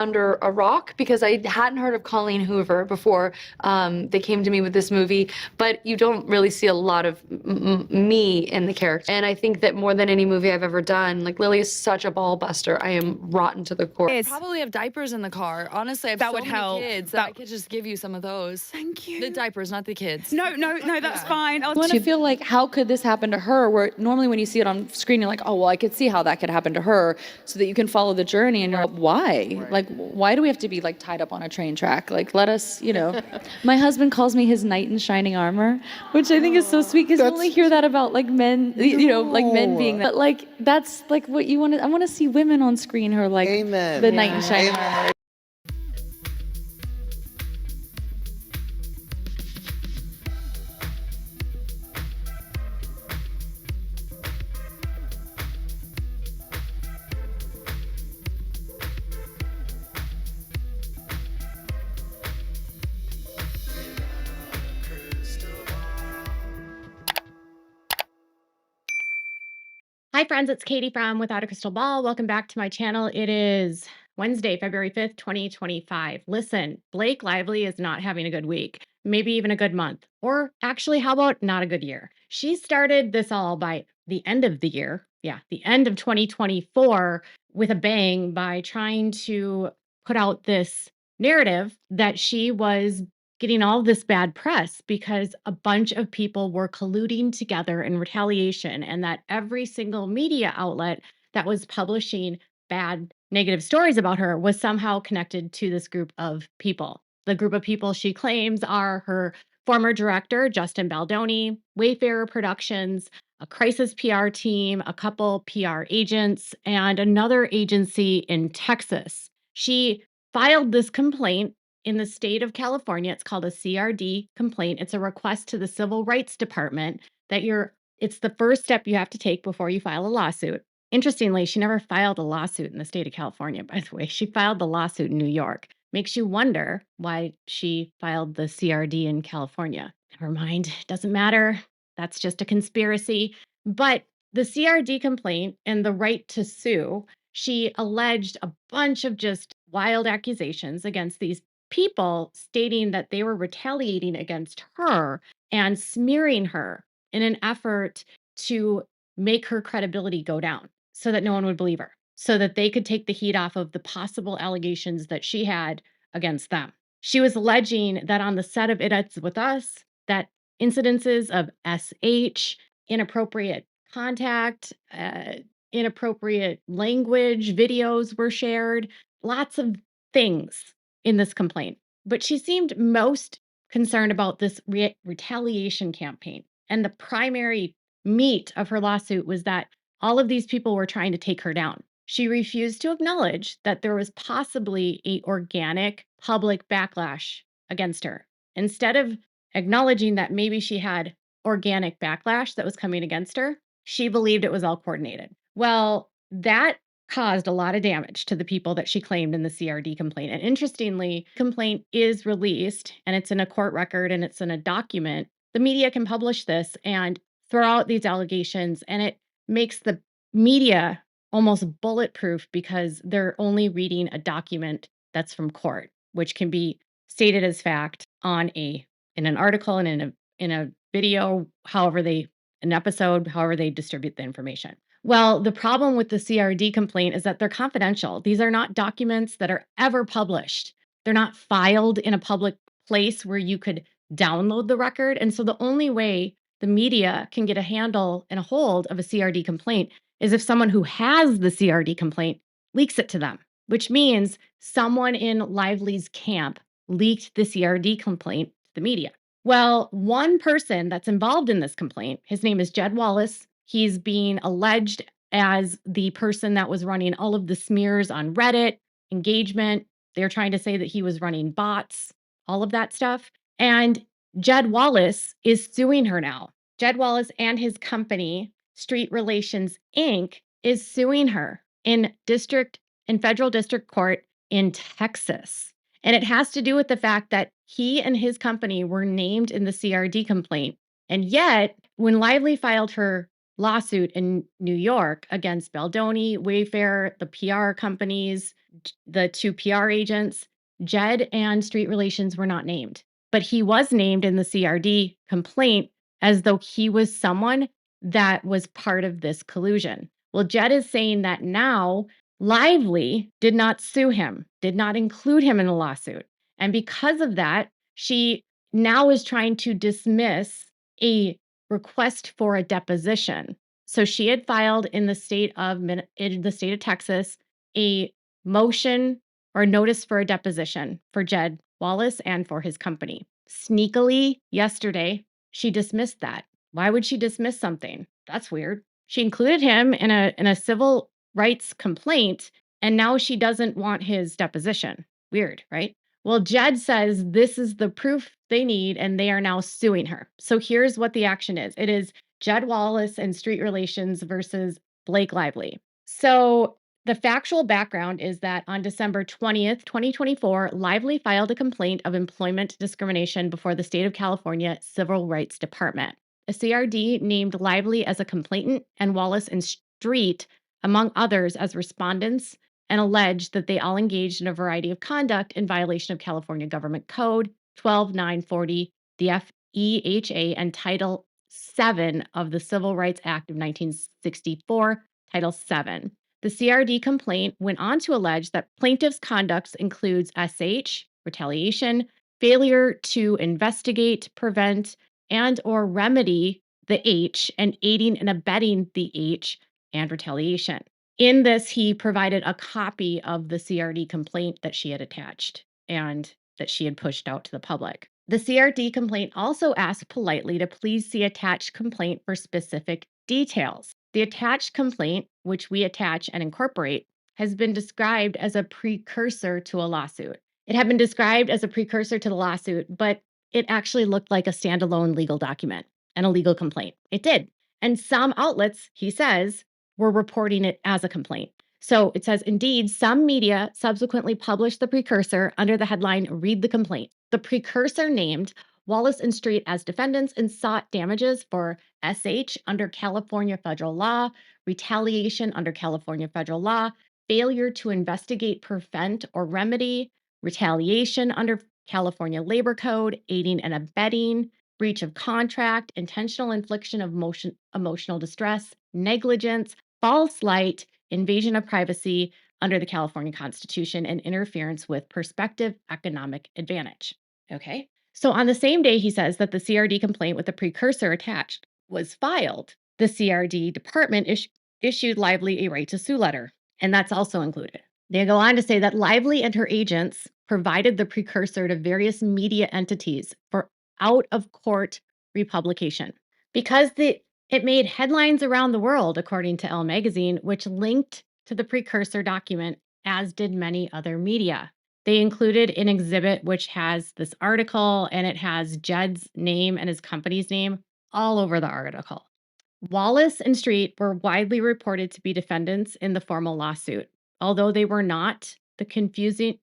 under a rock because I hadn't heard of Colleen Hoover before they came to me with this movie, but you don't really see a lot of me in the character. And I think that more than any movie I've ever done, like Lily is such a ball buster. I am rotten to the core. I probably have diapers in the car. Honestly, I have so many kids that I could just give you some of those. Thank you. The diapers, not the kids. No, that's fine. I want to feel like, how could this happen to her? Where normally when you see it on screen, you're like, oh, well, I could see how that could happen to her, so that you can follow the journey. And you're like, why? Right. Like, why do we have to be like tied up on a train track? Like, let us, you know. My husband calls me his knight in shining armor, which I think is so sweet because you only hear that about like men, you know, like men being that. Like, that's like what you want to. I want to see women on screen who are like the knight in shining armor. Hi friends, it's Katie from Without a Crystal Ball. Welcome back to my channel. It is Wednesday, February 5th, 2025. Listen, Blake Lively is not having a good week, maybe even a good month, or actually, how about not a good year? She started this all by the end of the year, the end of 2024 with a bang by trying to put out this narrative that she was getting all this bad press because a bunch of people were colluding together in retaliation, and that every single media outlet that was publishing bad, negative stories about her was somehow connected to this group of people. The group of people she claims are her former director, Justin Baldoni, Wayfarer Productions, a crisis PR team, a couple PR agents, and another agency in Texas. She filed this complaint in the state of California. It's called a CRD complaint. It's a request to the Civil Rights Department that it's the first step you have to take before you file a lawsuit. Interestingly, she never filed a lawsuit in the state of California, by the way. She filed the lawsuit in New York. Makes you wonder why she filed the CRD in California. Never mind, doesn't matter. That's just a conspiracy. But the CRD complaint and the right to sue, she alleged a bunch of just wild accusations against these people, stating that they were retaliating against her and smearing her in an effort to make her credibility go down so that no one would believe her, so that they could take the heat off of the possible allegations that she had against them. She was alleging that on the set of It Ends With Us, that incidences of SH, inappropriate contact, inappropriate language, videos were shared, lots of things in this complaint. But she seemed most concerned about this retaliation campaign. And the primary meat of her lawsuit was that all of these people were trying to take her down. She refused to acknowledge that there was possibly an organic public backlash against her. Instead of acknowledging that maybe she had organic backlash that was coming against her, she believed it was all coordinated. Well, that caused a lot of damage to the people that she claimed in the CRD complaint. And interestingly, complaint is released and it's in a court record and it's in a document. The media can publish this and throw out these allegations, and it makes the media almost bulletproof because they're only reading a document that's from court, which can be stated as fact in an article and in a video, an episode, however they distribute the information. Well, the problem with the CRD complaint is that they're confidential. These are not documents that are ever published. They're not filed in a public place where you could download the record. And so the only way the media can get a handle and a hold of a CRD complaint is if someone who has the CRD complaint leaks it to them, which means someone in Lively's camp leaked the CRD complaint to the media. Well, one person that's involved in this complaint, his name is Jed Wallace. He's being alleged as the person that was running all of the smears on Reddit, engagement. They're trying to say that he was running bots, all of that stuff. And Jed Wallace is suing her now. Jed Wallace and his company, Street Relations Inc., is suing her in federal district court in Texas. And it has to do with the fact that he and his company were named in the CRD complaint. And yet, when Lively filed her lawsuit in New York against Baldoni, Wayfarer, the PR companies, the two PR agents. Jed and Street Relations were not named, but he was named in the CRD complaint as though he was someone that was part of this collusion. Well, Jed is saying that now Lively did not sue him, did not include him in the lawsuit. And because of that, she now is trying to dismiss a request for a deposition. So she had filed in the state of Texas a motion or notice for a deposition for Jed Wallace and for his company. Sneakily, yesterday, she dismissed that. Why would she dismiss something? That's weird. She included him in a civil rights complaint, and now she doesn't want his deposition. Weird, right? Well, Jed says this is the proof they need, and they are now suing her. So here's what the action is. It is Jed Wallace and Street Relations versus Blake Lively. So the factual background is that on December 20th, 2024, Lively filed a complaint of employment discrimination before the state of California Civil Rights Department. A CRD named Lively as a complainant and Wallace and Street, among others, as respondents, and alleged that they all engaged in a variety of conduct in violation of California Government Code 12940, the FEHA, and Title VII of the Civil Rights Act of 1964, Title VII. The CRD complaint went on to allege that plaintiff's conduct includes SH, retaliation, failure to investigate, prevent, and or remedy the H, and aiding and abetting the H, and retaliation. In this, he provided a copy of the CRD complaint that she had attached and that she had pushed out to the public. The CRD complaint also asked politely to please see attached complaint for specific details. The attached complaint, which we attach and incorporate, has been described as a precursor to a lawsuit. It had been described as a precursor to the lawsuit, but it actually looked like a standalone legal document and a legal complaint. It did. And some outlets, he says, were reporting it as a complaint. So it says, indeed, some media subsequently published the precursor under the headline, Read the Complaint. The precursor named Wallace and Street as defendants and sought damages for SH under California federal law, retaliation under California federal law, failure to investigate, prevent, or remedy, retaliation under California Labor Code, aiding and abetting, breach of contract, intentional infliction of emotional distress, negligence, false light, invasion of privacy under the California Constitution, and interference with prospective economic advantage. Okay. So on the same day, he says that the CRD complaint with the precursor attached was filed, the CRD department issued Lively a right to sue letter, and that's also included. They go on to say that Lively and her agents provided the precursor to various media entities for out-of-court republication because it made headlines around the world, according to Elle magazine, which linked to the precursor document, as did many other media. They included an exhibit which has this article, and it has Jed's name and his company's name all over the article. Wallace and Street were widely reported to be defendants in the formal lawsuit, although they were not. The confusion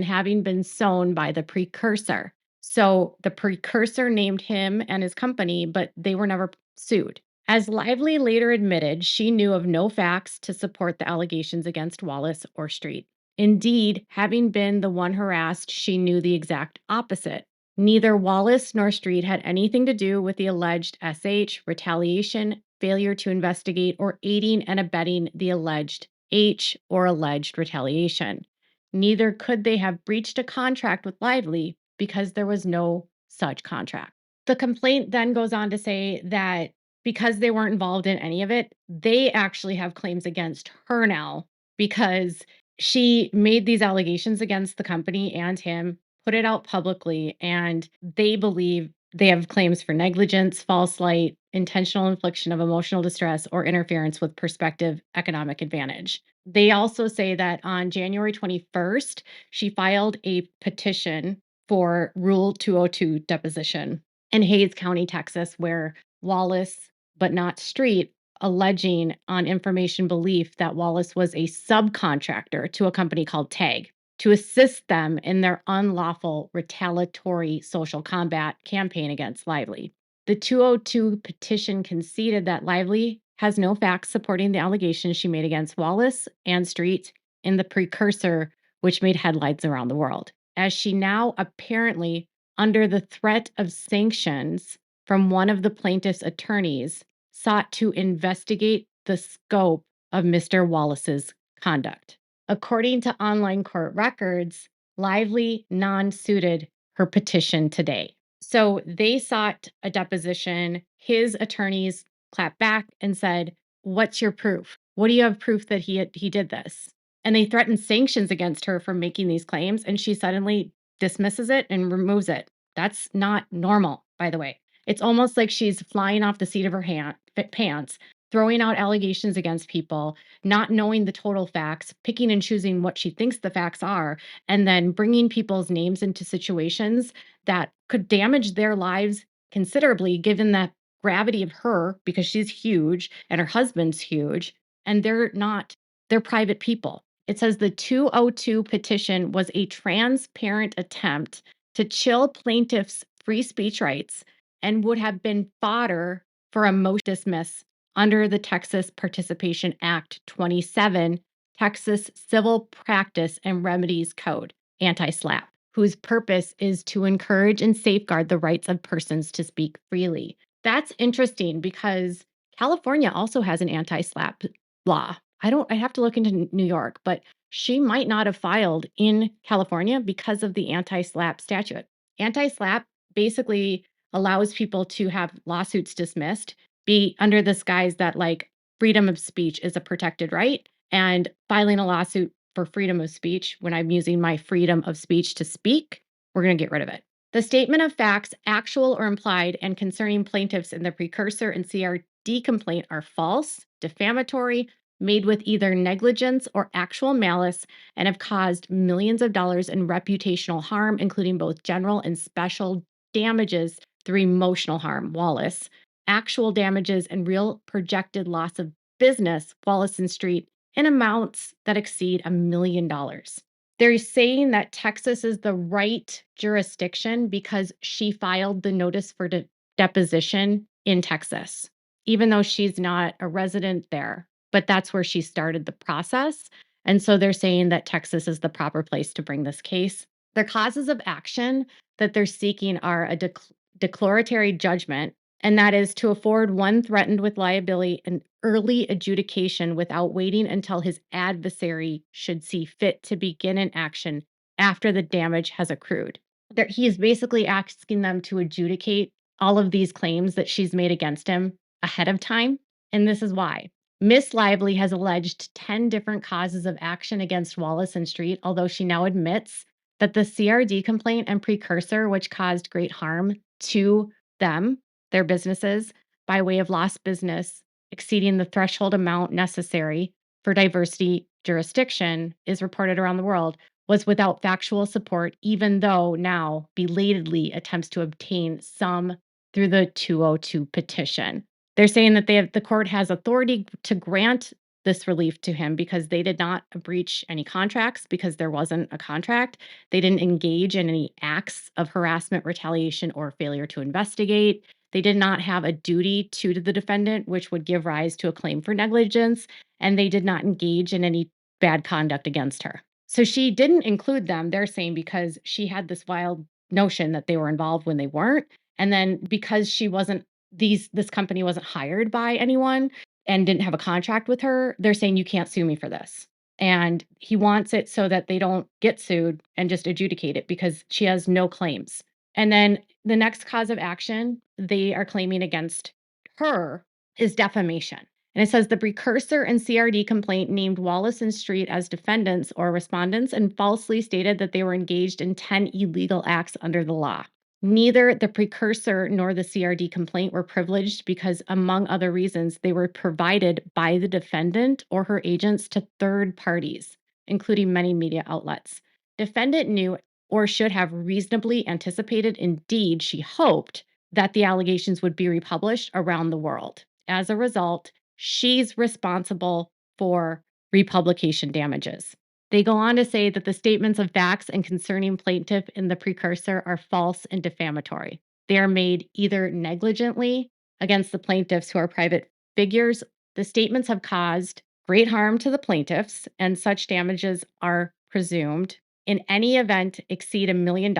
having been sown by the precursor. So the precursor named him and his company, but they were never sued. As Lively later admitted, she knew of no facts to support the allegations against Wallace or Street. Indeed, having been the one harassed, she knew the exact opposite. Neither Wallace nor Street had anything to do with the alleged SH, retaliation, failure to investigate, or aiding and abetting the alleged H or alleged retaliation. Neither could they have breached a contract with Lively because there was no such contract. The complaint then goes on to say that because they weren't involved in any of it, they actually have claims against her now because she made these allegations against the company and him, put it out publicly, and they believe they have claims for negligence, false light, intentional infliction of emotional distress, or interference with prospective economic advantage. They also say that on January 21st, she filed a petition for Rule 202 deposition in Hays County, Texas, where Wallace, but not Street, alleging on information belief that Wallace was a subcontractor to a company called TAG to assist them in their unlawful retaliatory social combat campaign against Lively. The 202 petition conceded that Lively has no facts supporting the allegations she made against Wallace and Street in the precursor, which made headlines around the world, as she now apparently, under the threat of sanctions from one of the plaintiff's attorneys, sought to investigate the scope of Mr. Wallace's conduct. According to online court records, Lively non-suited her petition today. So they sought a deposition. His attorneys clapped back and said, "What's your proof? What do you have proof that he did this?" And they threatened sanctions against her for making these claims, and she suddenly dismisses it and removes it. That's not normal, by the way. It's almost like she's flying off the seat of her pants, throwing out allegations against people, not knowing the total facts, picking and choosing what she thinks the facts are, and then bringing people's names into situations that could damage their lives considerably, given the gravity of her, because she's huge and her husband's huge, and they're private people. It says the 202 petition was a transparent attempt to chill plaintiffs' free speech rights and would have been fodder for a motion to dismiss under the Texas Participation Act 27, Texas Civil Practice and Remedies Code, anti-SLAPP, whose purpose is to encourage and safeguard the rights of persons to speak freely. That's interesting because California also has an anti-SLAPP law. I have to look into New York, but she might not have filed in California because of the anti-SLAPP statute. Anti-SLAPP basically allows people to have lawsuits dismissed, be under this guise that like freedom of speech is a protected right, and filing a lawsuit for freedom of speech when I'm using my freedom of speech to speak, we're going to get rid of it. The statement of facts, actual or implied, and concerning plaintiffs in the precursor and CRD complaint are false, defamatory, made with either negligence or actual malice, and have caused millions of dollars in reputational harm, including both general and special damages through emotional harm, Wallace, actual damages and real projected loss of business, Wallace and Street, in amounts that exceed $1 million. They're saying that Texas is the right jurisdiction because she filed the notice for deposition in Texas, even though she's not a resident there. But that's where she started the process. And so they're saying that Texas is the proper place to bring this case. Their causes of action that they're seeking are a declaratory judgment, and that is to afford one threatened with liability an early adjudication without waiting until his adversary should see fit to begin an action after the damage has accrued. He is basically asking them to adjudicate all of these claims that she's made against him ahead of time, and this is why. Miss Lively has alleged 10 different causes of action against Wallace and Street, although she now admits that the CRD complaint and precursor, which caused great harm to them, their businesses, by way of lost business exceeding the threshold amount necessary for diversity jurisdiction, is reported around the world, was without factual support, even though now belatedly attempts to obtain some through the 202 petition. They're saying that the court has authority to grant this relief to him because they did not breach any contracts, because there wasn't a contract. They didn't engage in any acts of harassment, retaliation, or failure to investigate. They did not have a duty to the defendant, which would give rise to a claim for negligence, and they did not engage in any bad conduct against her. So she didn't include them, they're saying, because she had this wild notion that they were involved when they weren't. And then because she wasn't, this company wasn't hired by anyone and didn't have a contract with her, they're saying you can't sue me for this. And he wants it so that they don't get sued and just adjudicate it because she has no claims. And then the next cause of action they are claiming against her is defamation. And it says the precursor and CRD complaint named Wallace and Street as defendants or respondents and falsely stated that they were engaged in 10 illegal acts under the law. Neither the precursor nor the CRD complaint were privileged because, among other reasons, they were provided by the defendant or her agents to third parties, including many media outlets. Defendant knew or should have reasonably anticipated, indeed, she hoped, that the allegations would be republished around the world. As a result, she's responsible for republication damages. They go on to say that the statements of facts and concerning plaintiff in the precursor are false and defamatory. They are made either negligently against the plaintiffs who are private figures The statements have caused great harm to the plaintiffs, and such damages are presumed in any event exceed $1 million.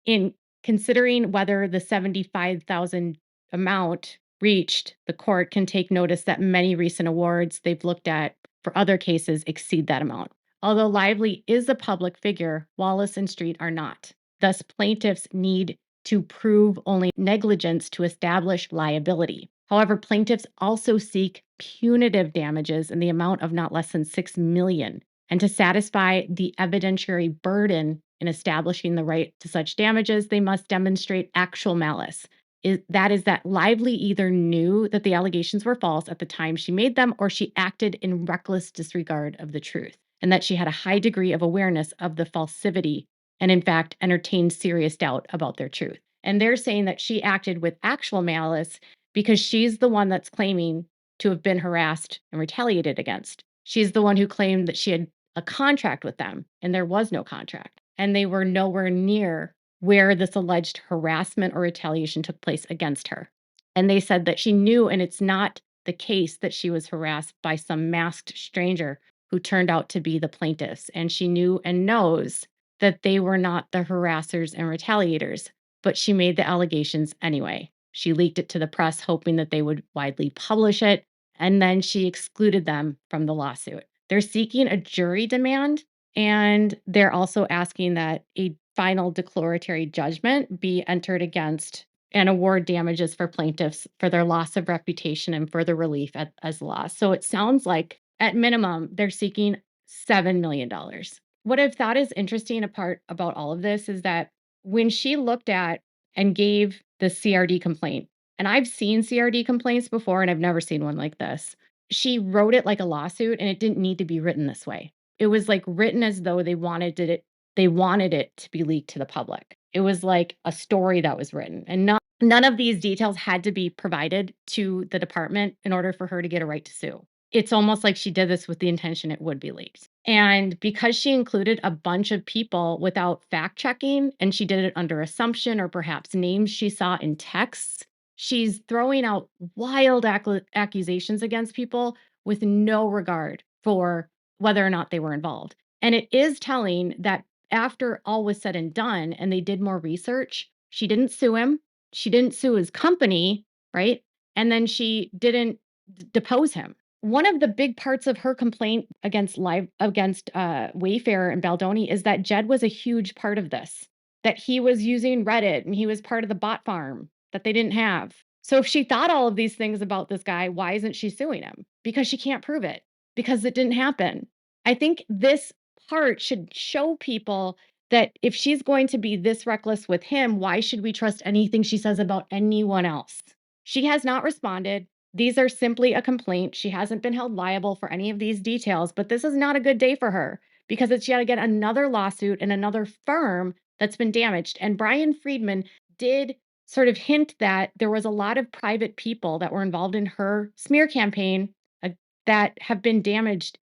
In considering whether the 75,000 amount reached, the court can take notice that many recent awards they've looked at for other cases exceed that amount. Although Lively is a public figure, Wallace and Street are not. Thus, plaintiffs need to prove only negligence to establish liability. However, plaintiffs also seek punitive damages in the amount of not less than $6 million. And to satisfy the evidentiary burden in establishing the right to such damages, they must demonstrate actual malice. That Lively either knew that the allegations were false at the time she made them, or she acted in reckless disregard of the truth, and that she had a high degree of awareness of the falsity and in fact entertained serious doubt about their truth. And they're saying that she acted with actual malice because she's the one that's claiming to have been harassed and retaliated against. She's the one who claimed that she had a contract with them, and there was no contract. And they were nowhere near where this alleged harassment or retaliation took place against her. And they said that she knew, and it's not the case, that she was harassed by some masked stranger who turned out to be the plaintiffs. And she knew and knows that they were not the harassers and retaliators, but she made the allegations anyway. She leaked it to the press, hoping that they would widely publish it, and then she excluded them from the lawsuit. They're seeking a jury demand, and they're also asking that a final declaratory judgment be entered against and award damages for plaintiffs for their loss of reputation and further relief as loss. So it sounds like, at minimum, they're seeking $7 million. What I've thought is interesting about all of this is that when she looked at and gave the CRD complaint, and I've seen CRD complaints before, and I've never seen one like this, she wrote it like a lawsuit, and it didn't need to be written this way. It was like written as though they wanted it to be leaked to the public. It was like a story that was written, and none of these details had to be provided to the department in order for her to get a right to sue. It's almost like she did this with the intention it would be leaked. And because she included a bunch of people without fact checking, and she did it under assumption or perhaps names she saw in texts, she's throwing out wild accusations against people with no regard for whether or not they were involved. And it is telling that after all was said and done and they did more research, she didn't sue him. She didn't sue his company, right? And then she didn't depose him. One of the big parts of her complaint against Wayfair and Baldoni is that Jed was a huge part of this, that he was using Reddit and he was part of the bot farm that they didn't have. So if she thought all of these things about this guy, why isn't she suing him? Because she can't prove it, because it didn't happen. I think this part should show people that if she's going to be this reckless with him, why should we trust anything she says about anyone else? She has not responded. These are simply a complaint. She hasn't been held liable for any of these details, but this is not a good day for her because it's yet again another lawsuit and another firm that's been damaged. And Brian Friedman did sort of hint that there was a lot of private people that were involved in her smear campaign that have been damaged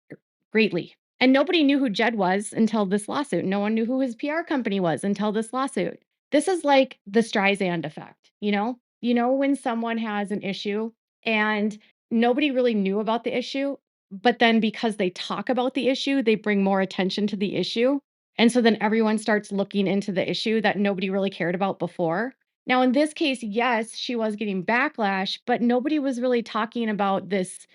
greatly. And nobody knew who Jed was until this lawsuit. No one knew who his PR company was until this lawsuit. This is like the Streisand effect, you know? You know when someone has an issue and nobody really knew about the issue, but then because they talk about the issue, they bring more attention to the issue. And so then everyone starts looking into the issue that nobody really cared about before. Now, in this case, yes, she was getting backlash, but nobody was really talking about this,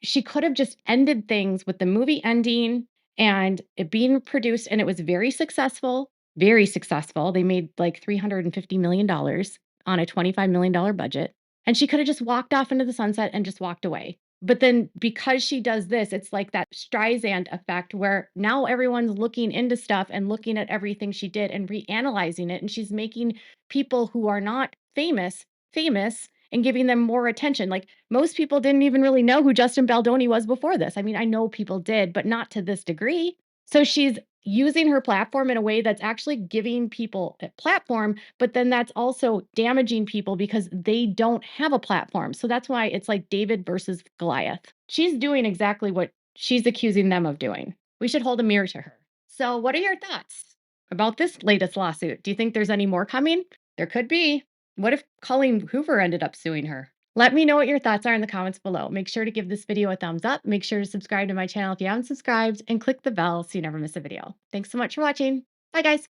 she could have just ended things with the movie ending and it being produced, and it was very successful, very successful. They made like $350 million on a $25 million budget. And she could have just walked off into the sunset and just walked away. But then because she does this, it's like that Streisand effect where now everyone's looking into stuff and looking at everything she did and reanalyzing it. And she's making people who are not famous and giving them more attention. Like most people didn't even really know who Justin Baldoni was before this. I mean, I know people did, but not to this degree. So she's using her platform in a way that's actually giving people a platform, but then that's also damaging people because they don't have a platform. So that's why it's like David versus Goliath. She's doing exactly what she's accusing them of doing. We should hold a mirror to her. So what are your thoughts about this latest lawsuit? Do you think there's any more coming? There could be. What if Colleen Hoover ended up suing her? Let me know what your thoughts are in the comments below. Make sure to give this video a thumbs up. Make sure to subscribe to my channel if you haven't subscribed, and click the bell so you never miss a video. Thanks so much for watching. Bye, guys.